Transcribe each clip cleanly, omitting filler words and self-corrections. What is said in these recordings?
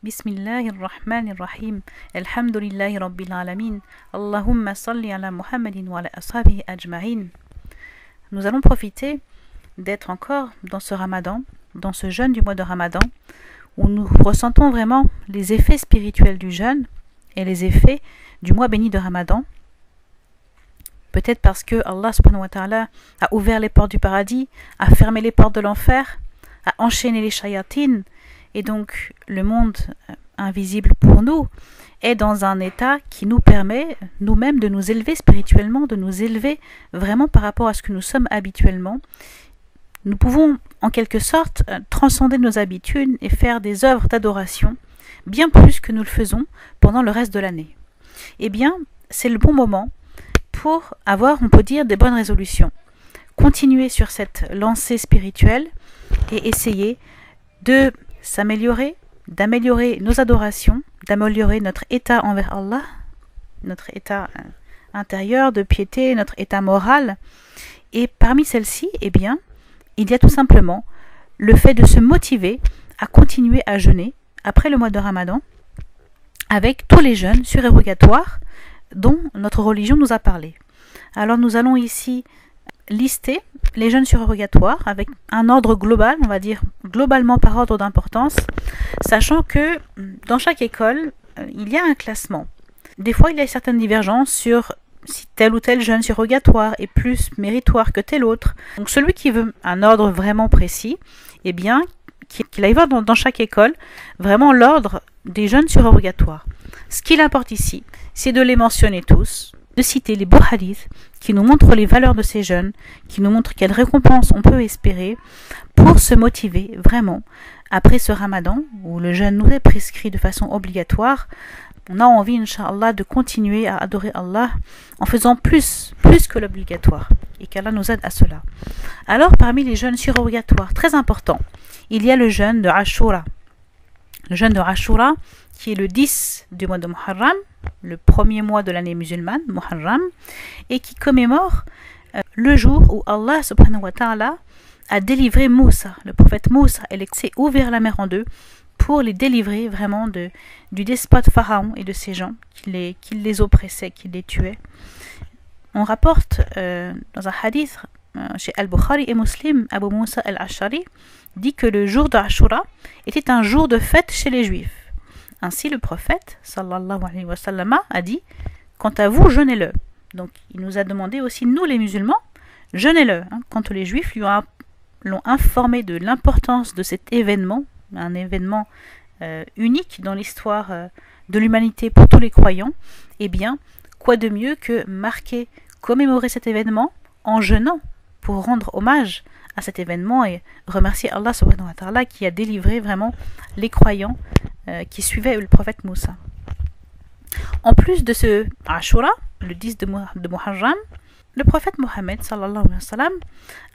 Bismillahirrahmanirrahim. Alhamdulillahi Rabbil Alamin. Allahumma salli ala Muhammadin wa ala ashabihi ajma'in. Nous allons profiter d'être encore dans ce Ramadan, dans ce jeûne du mois de Ramadan, où nous ressentons vraiment les effets spirituels du jeûne et les effets du mois béni de Ramadan. Peut-être parce que Allah subhanahu wa ta'ala a ouvert les portes du paradis, a fermé les portes de l'enfer, a enchaîné les shayatines, et donc le monde invisible pour nous est dans un état qui nous permet nous-mêmes de nous élever spirituellement, de nous élever vraiment par rapport à ce que nous sommes habituellement. Nous pouvons en quelque sorte transcender nos habitudes et faire des œuvres d'adoration bien plus que nous le faisons pendant le reste de l'année. Eh bien, c'est le bon moment pour avoir, on peut dire, des bonnes résolutions. Continuer sur cette lancée spirituelle et essayer de s'améliorer, d'améliorer nos adorations, d'améliorer notre état envers Allah, notre état intérieur de piété, notre état moral. Et parmi celles-ci, eh bien, il y a tout simplement le fait de se motiver à continuer à jeûner après le mois de Ramadan avec tous les jeûnes surérogatoires dont notre religion nous a parlé. Alors nous allons ici lister les jeûnes surérogatoires avec un ordre global, on va dire globalement par ordre d'importance, sachant que dans chaque école, il y a un classement. Des fois, il y a certaines divergences sur si tel ou tel jeûne surrogatoire est plus méritoire que tel autre. Donc celui qui veut un ordre vraiment précis, eh bien, qu'il aille voir dans chaque école vraiment l'ordre des jeûnes surrogatoires. Ce qu'il importe ici, c'est de les mentionner tous, de citer les beaux hadiths qui nous montrent les valeurs de ces jeûnes, qui nous montrent quelles récompenses on peut espérer pour se motiver vraiment après ce Ramadan où le jeûne nous est prescrit de façon obligatoire. On a envie, Inch'Allah, de continuer à adorer Allah en faisant plus que l'obligatoire et qu'Allah nous aide à cela. Alors, parmi les jeûnes surrogatoires très importants, il y a le jeûne de Ashura. Le jeûne de Ashura, qui est le 10 du mois de Muharram, le premier mois de l'année musulmane, Muharram, et qui commémore le jour où Allah subhanahu wa ta'ala a délivré Moussa, le prophète Moussa, et s'est ouvert la mer en deux pour les délivrer vraiment du despote Pharaon et de ses gens qui les oppressaient, qui les tuaient. On rapporte dans un hadith chez Al-Bukhari et Muslim, Abu Moussa al-Ashari dit que le jour de Ashura était un jour de fête chez les Juifs. Ainsi, le prophète, sallallahu alayhi wa sallam, a dit « Quant à vous, jeûnez-le ». Donc, il nous a demandé aussi, nous les musulmans, jeûnez-le. Quand les Juifs l'ont informé de l'importance de cet événement, un événement unique dans l'histoire de l'humanité pour tous les croyants, eh bien, quoi de mieux que marquer, commémorer cet événement en jeûnant pour rendre hommage à cet événement et remercier Allah subhanahu wa ta'ala qui a délivré vraiment les croyants qui suivaient le prophète Moussa. En plus de ce Ashura, le 10 de Muharram, le prophète Mohammed sallallahu alayhi wa sallam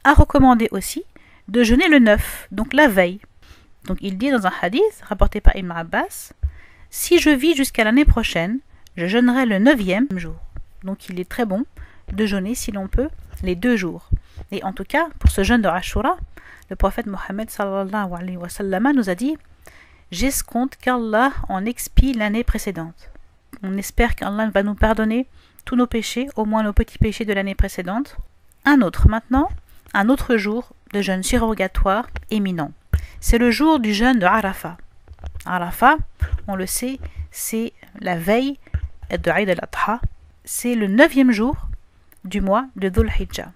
a recommandé aussi de jeûner le 9, donc la veille. Donc il dit dans un hadith rapporté par Ibn Abbas, « Si je vis jusqu'à l'année prochaine, je jeûnerai le 9e jour. » Donc il est très bon de jeûner si l'on peut les 2 jours. Et en tout cas, pour ce jeûne de Ashura, le prophète Mohammed sallallahu alayhi wa sallam nous a dit « J'escompte qu'Allah en expie l'année précédente. » On espère qu'Allah va nous pardonner tous nos péchés, au moins nos petits péchés de l'année précédente. Un autre jour de jeûne surrogatoire éminent. C'est le jour du jeûne de Arafat. Arafat, on le sait, c'est la veille de Eid al-Adha. C'est le 9e jour du mois de Dhul Hijjah.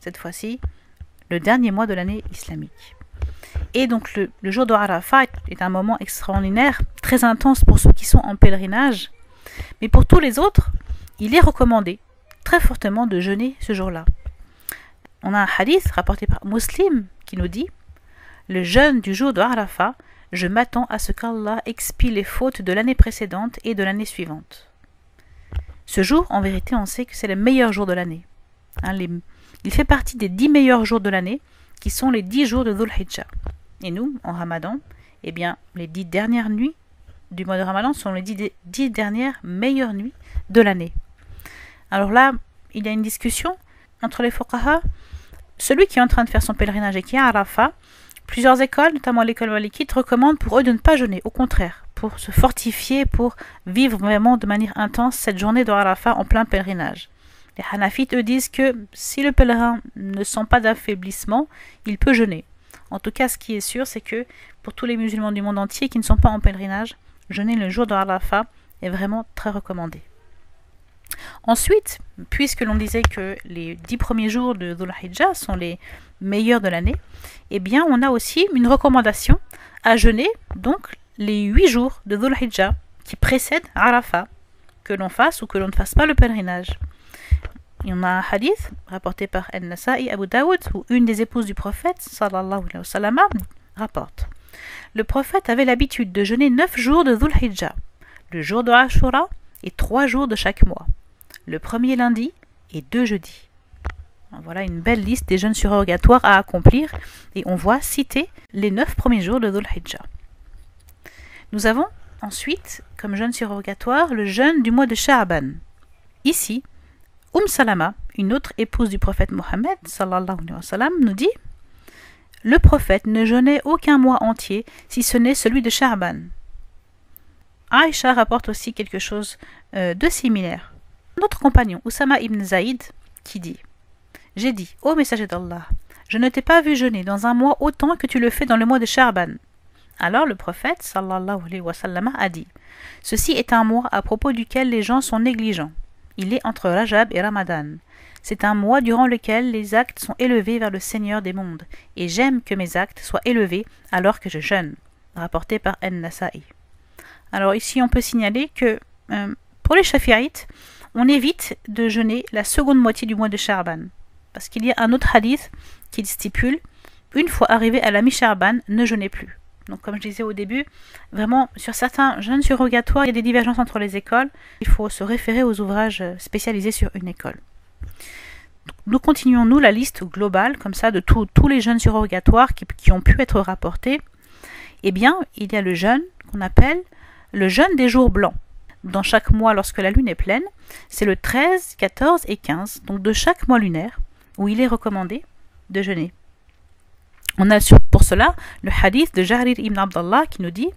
Cette fois-ci, le dernier mois de l'année islamique. Et donc le jour de Arafat est un moment extraordinaire, très intense pour ceux qui sont en pèlerinage. Mais pour tous les autres, il est recommandé très fortement de jeûner ce jour-là. On a un hadith rapporté par Muslim qui nous dit « Le jeûne du jour de Arafat, je m'attends à ce qu'Allah expie les fautes de l'année précédente et de l'année suivante. » Ce jour, en vérité, on sait que c'est le meilleur jour de l'année. Il fait partie des 10 meilleurs jours de l'année, qui sont les 10 jours de Dhul Hijjah. Et nous, en Ramadan, eh bien, les 10 dernières nuits du mois de Ramadan sont les 10 dernières meilleures nuits de l'année. Alors là, il y a une discussion entre les fuqaha. Celui qui est en train de faire son pèlerinage et qui est à Arafat, plusieurs écoles, notamment l'école malikite, recommandent pour eux de ne pas jeûner. Au contraire, pour se fortifier, pour vivre vraiment de manière intense cette journée de Arafat en plein pèlerinage. Les Hanafites, eux, disent que si le pèlerin ne sent pas d'affaiblissement, il peut jeûner. En tout cas, ce qui est sûr, c'est que pour tous les musulmans du monde entier qui ne sont pas en pèlerinage, jeûner le jour de Arafat est vraiment très recommandé. Ensuite, puisque l'on disait que les 10 premiers jours de Dhul Hijjah sont les meilleurs de l'année, eh bien on a aussi une recommandation à jeûner donc les 8 jours de Dhul Hijjah qui précèdent Arafat, que l'on fasse ou que l'on ne fasse pas le pèlerinage. Il y en a un hadith rapporté par An-Nasa'i Abu Daoud où une des épouses du prophète sallallahu alayhi wa sallam rapporte: le prophète avait l'habitude de jeûner 9 jours de Dhul Hijjah, le jour de Ashura et 3 jours de chaque mois, le premier lundi et 2 jeudis. Voilà une belle liste des jeûnes surrogatoires à accomplir et on voit citer les 9 premiers jours de Dhul Hijjah. Nous avons ensuite comme jeûne surrogatoire le jeûne du mois de Sha'ban. Ici, Salama, une autre épouse du prophète Mohammed sallallahu alayhi wa sallam, nous dit: le prophète ne jeûnait aucun mois entier si ce n'est celui de Sha'ban. Aïcha rapporte aussi quelque chose de similaire. Notre compagnon Oussama ibn Zaïd qui dit: j'ai dit, ô messager d'Allah, je ne t'ai pas vu jeûner dans un mois autant que tu le fais dans le mois de Sha'ban. Alors le prophète sallallahu alayhi wa sallam a dit: ceci est un mois à propos duquel les gens sont négligents. Il est entre Rajab et Ramadan. C'est un mois durant lequel les actes sont élevés vers le Seigneur des mondes, et j'aime que mes actes soient élevés alors que je jeûne. Rapporté par An-Nasa'i. Alors ici on peut signaler que pour les Shafi'ites, on évite de jeûner la seconde moitié du mois de Sha'ban, parce qu'il y a un autre hadith qui stipule: une fois arrivé à la mi-Sha'ban, ne jeûnez plus. Donc comme je disais au début, vraiment sur certains jeûnes surrogatoires, il y a des divergences entre les écoles. Il faut se référer aux ouvrages spécialisés sur une école. Donc, nous continuons la liste globale comme ça de tous les jeûnes surrogatoires qui ont pu être rapportés. Eh bien, il y a le jeûne qu'on appelle le jeûne des jours blancs. Dans chaque mois, lorsque la lune est pleine, c'est le 13, 14 et 15, donc de chaque mois lunaire, où il est recommandé de jeûner. On a pour cela le hadith de Jarir ibn Abdallah qui nous dit: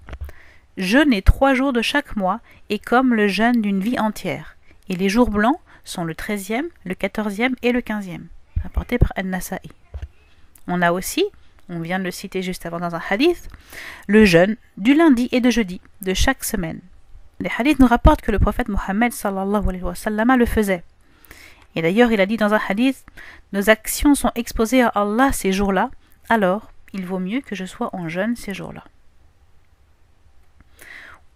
jeûner 3 jours de chaque mois est comme le jeûne d'une vie entière, et les jours blancs sont le 13e, le 14e et le 15e, rapporté par An-Nasa'i. On a aussi, on vient de le citer juste avant dans un hadith, le jeûne du lundi et de jeudi de chaque semaine. Les hadiths nous rapportent que le prophète Mohammed sallallahu alayhi wa sallam le faisait. Et d'ailleurs, il a dit dans un hadith: nos actions sont exposées à Allah ces jours-là, alors il vaut mieux que je sois en jeûne ces jours-là.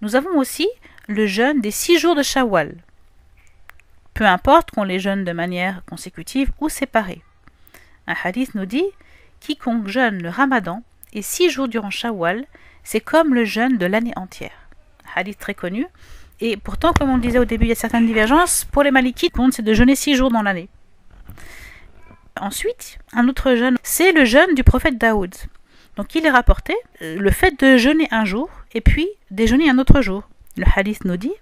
Nous avons aussi le jeûne des 6 jours de Shawwal. Peu importe qu'on les jeûne de manière consécutive ou séparée. Un hadith nous dit: quiconque jeûne le Ramadan et 6 jours durant Shawwal, c'est comme le jeûne de l'année entière. Un hadith très connu. Et pourtant, comme on le disait au début, il y a certaines divergences. Pour les Malikites, c'est de jeûner 6 jours dans l'année. Ensuite, un autre jeûne, c'est le jeûne du prophète Daoud. Donc il est rapporté le fait de jeûner un jour et puis déjeuner un autre jour. Le hadith nous dit: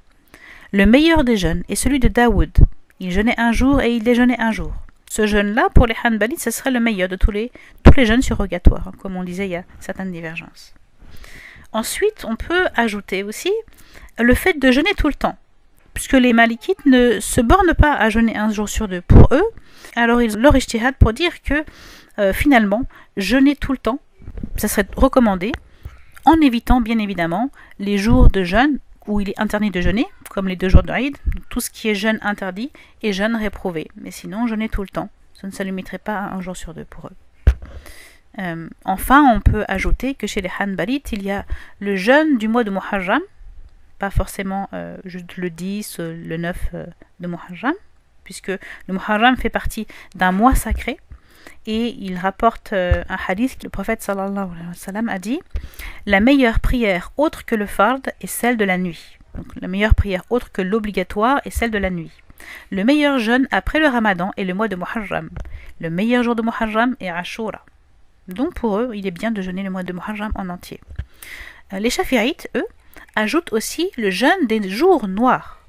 le meilleur des jeûnes est celui de Daoud. Il jeûnait un jour et il déjeunait un jour. Ce jeûne-là, pour les Hanbalites, ce serait le meilleur de tous les jeûnes surrogatoires. Comme on disait, il y a certaines divergences. Ensuite, on peut ajouter aussi le fait de jeûner tout le temps, puisque les Malikites ne se bornent pas à jeûner un jour sur 2 pour eux. Alors ils leur ijtihad pour dire que finalement, jeûner tout le temps, ça serait recommandé, en évitant bien évidemment les jours de jeûne où il est interdit de jeûner, comme les 2 jours de Eid. Tout ce qui est jeûne interdit et jeûne réprouvé. Mais sinon, jeûner tout le temps, ça ne se limiterait pas à un jour sur 2 pour eux. Enfin, on peut ajouter que chez les Hanbalites, il y a le jeûne du mois de Muharram, pas forcément juste le 10, le 9 de Muharram, puisque le Muharram fait partie d'un mois sacré, et il rapporte un hadith que le prophète sallallahu alayhi wa sallam a dit: la meilleure prière autre que le fard est celle de la nuit. Donc la meilleure prière autre que l'obligatoire est celle de la nuit. Le meilleur jeûne après le Ramadan est le mois de Muharram. Le meilleur jour de Muharram est Ashura. Donc pour eux, il est bien de jeûner le mois de Muharram en entier. Les Shafi'ites, eux, ajoutent aussi le jeûne des jours noirs.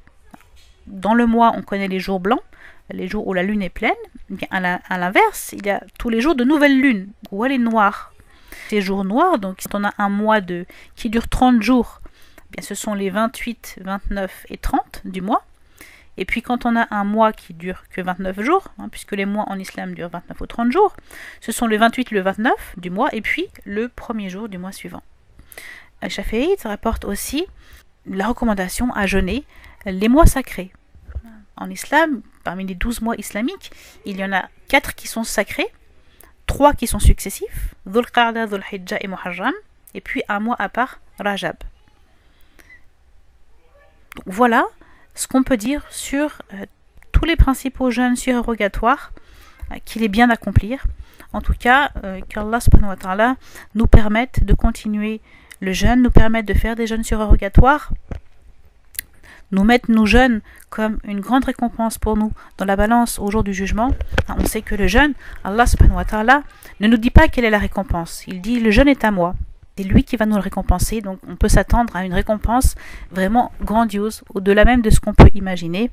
Dans le mois, on connaît les jours blancs, les jours où la lune est pleine. Bien, à l'inverse, il y a tous les jours de nouvelle lune, où elle est noire. Ces jours noirs, donc si on a un mois qui dure 30 jours, bien, ce sont les 28, 29 et 30 du mois. Et puis quand on a un mois qui dure que 29 jours, puisque les mois en islam durent 29 ou 30 jours, ce sont le 28, le 29 du mois et puis le premier jour du mois suivant. Shafi'i rapporte aussi la recommandation à jeûner les mois sacrés. En islam, parmi les 12 mois islamiques, il y en a 4 qui sont sacrés, 3 qui sont successifs, Dhul Qa'da, Dhul Hijjah et Muharram, et puis un mois à part, Rajab. Donc voilà ce qu'on peut dire sur tous les principaux jeûnes surérogatoires qu'il est bien d'accomplir. En tout cas, qu'Allah subhanahu wa ta'ala nous permette de continuer le jeûne, nous permette de faire des jeûnes surérogatoires, nous mettre nos jeûnes comme une grande récompense pour nous dans la balance au jour du jugement. On sait que le jeûne, Allah subhanahu wa ta'ala ne nous dit pas quelle est la récompense. Il dit le jeûne est à moi. C'est lui qui va nous le récompenser, donc on peut s'attendre à une récompense vraiment grandiose, au-delà même de ce qu'on peut imaginer.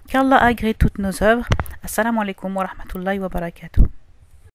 Qu'Allah agrée toutes nos œuvres. Assalamu alaikum wa rahmatullahi wa barakatuh.